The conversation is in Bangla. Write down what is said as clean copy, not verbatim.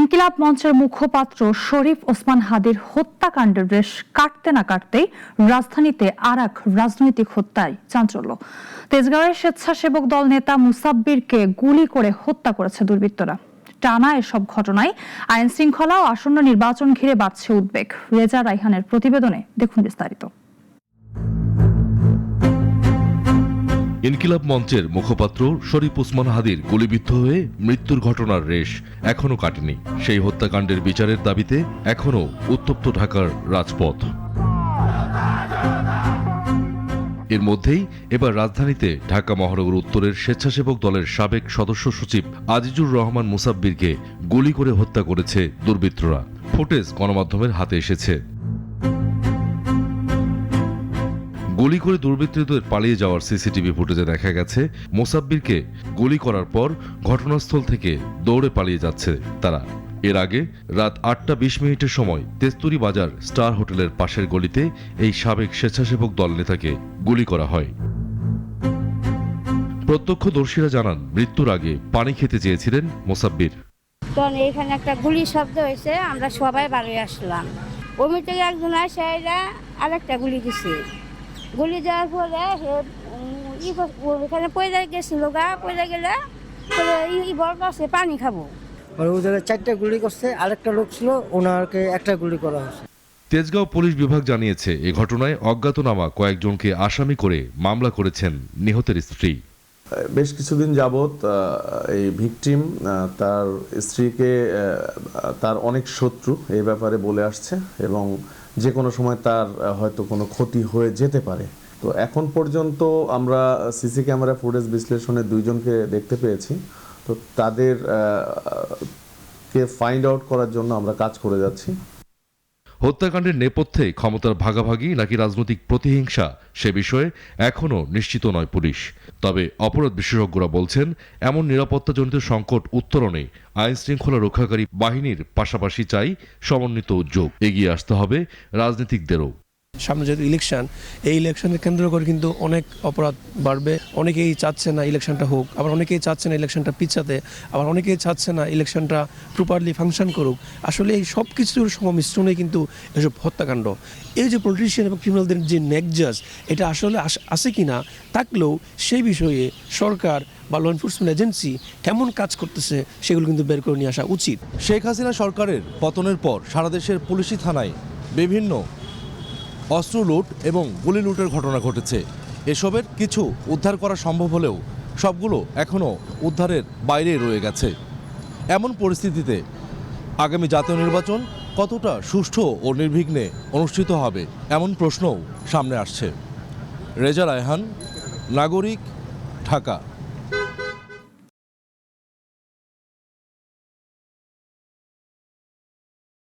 ইনকিলাব মঞ্চের মুখপাত্র শরীফ ওসমান হাদির হত্যাকাণ্ডের রেশ কাটতে না কাটতেই রাজধানীতে আরেক রাজনৈতিক হত্যায় চাঞ্চল্য। তেজগাঁওয়ের স্বেচ্ছাসেবক দল নেতা মুসাব্বিরকে গুলি করে হত্যা করেছে দুর্বৃত্তরা। টানা এসব ঘটনায় আইন শৃঙ্খলা ও আসন্ন নির্বাচন ঘিরে বাড়ছে উদ্বেগ। রেজা রাইহানের প্রতিবেদনে দেখুন বিস্তারিত। ইনকিলাব মঞ্চের মুখপাত্র শরীফ ওসমান হাদির গুলিবিদ্ধ হয়ে মৃত্যুর ঘটনার রেশ এখনো কাটেনি। সেই হত্যাকাণ্ডের বিচারের দাবিতে এখনো উত্তপ্ত ঢাকার রাজপথ। এর মধ্যেই এবার রাজধানীতে ঢাকা মহানগর উত্তরের স্বেচ্ছাসেবক দলের সাবেক সদস্য সচিব আজিজুর রহমান মুসাব্বিরকে গুলি করে হত্যা করেছে দুর্বৃত্তরা। ফুটেজ গণমাধ্যমের হাতে এসেছে। গুলি করে দুর্বৃত্তদের পালিয়ে যাওয়ার সিসিটিভি ফুটেজে দেখা গেছে মুসাব্বিরকে গুলি করার পর ঘটনাস্থল থেকে দৌড়ে পালিয়ে যাচ্ছে তারা। এর আগে রাত 8:20 সময় তেস্তুরি বাজার স্টার হোটেলের পাশের গলিতে এই সাবেক স্বেচ্ছাসেবক দল নেতাকে গুলি করা হয়। প্রত্যক্ষদর্শীরা জানান, মৃত্যুর আগে পানি খেতে চেয়েছিলেন মুসাব্বির। তখন এখানে একটা গুলির শব্দ হয়েছে, আমরা সবাই বাড়ি আসলাম। ওমি থেকে একজন আসে আরেকটা গুলি দিছে। গুলি দেওয়ার পরে এখানে পয়লা গেছিল পয়লা গেলে বড় কাছে পানি খাবো। ওদের 4টা গুলি করছে, আরেকটা লোক ছিল, ওনাকে একটা গুলি করা হয়েছে। তেজগাঁও পুলিশ বিভাগ জানিয়েছে, এ ঘটনায় অজ্ঞাতনামা কয়েকজনকে আসামি করে মামলা করেছেন নিহতের স্ত্রী। বেশ কিছুদিন যাবৎ এই ভিকটিম তার স্ত্রীকে তার অনেক শত্রু এই ব্যাপারে বলে আসছে এবং যে কোনো সময় তার হয়তো কোনো ক্ষতি হয়ে যেতে পারে। তো এখন পর্যন্ত আমরা সিসি ক্যামেরা ফুটেজ বিশ্লেষণে 2 জনকে দেখতে পেয়েছি। তো তাদের কে ফাইন্ড আউট করার জন্য আমরা কাজ করে যাচ্ছি। হত্যাকাণ্ডের নেপথ্যে ক্ষমতার ভাগাভাগি নাকি রাজনৈতিক প্রতিহিংসা, সে বিষয়ে এখনও নিশ্চিত নয় পুলিশ। তবে অপরাধ বিশেষজ্ঞরা বলছেন, এমন নিরাপত্তাজনিত সংকট উত্তরণে আইন শৃঙ্খলা রক্ষাকারী বাহিনীর পাশাপাশি চাই সমন্বিত উদ্যোগ। এগিয়ে আসতে হবে রাজনীতিকদেরও। সামনে যেহেতু ইলেকশন, এই ইলেকশনকে কেন্দ্র করে কিন্তু অনেক অপরাধ বাড়বে। অনেকেই চাচ্ছে না ইলেকশনটা হোক, আবার অনেকেই চাচ্ছে না ইলেকশনটা পিছাতে, আবার অনেকেই চাচ্ছে না ইলেকশনটা প্রপারলি ফাংশন করুক। আসলে এই সব কিছুর সংমিশ্রণে কিন্তু এসব হত্যাকাণ্ড। এই যে পলিটিশিয়ান এবং ক্রিমিনালদের যে নেকজাস, এটা আসলে আছে কি না থাকলেও সেই বিষয়ে সরকার বা ল এনফোর্সমেন্ট এজেন্সি কেমন কাজ করতেছে সেগুলো কিন্তু বের করে নিয়ে আসা উচিত। শেখ হাসিনা সরকারের পতনের পর সারা দেশের পুলিশি থানায় বিভিন্ন অস্ত্র লুট এবং গুলি লুটের ঘটনা ঘটেছে। এসবের কিছু উদ্ধার করা সম্ভব হলেও সবগুলো এখনও উদ্ধারের বাইরে রয়ে গেছে। এমন পরিস্থিতিতে আগামী জাতীয় নির্বাচন কতটা সুষ্ঠু ও নির্বিঘ্নে অনুষ্ঠিত হবে, এমন প্রশ্নও সামনে আসছে। রেজা রায়হান, নাগরিক, ঢাকা।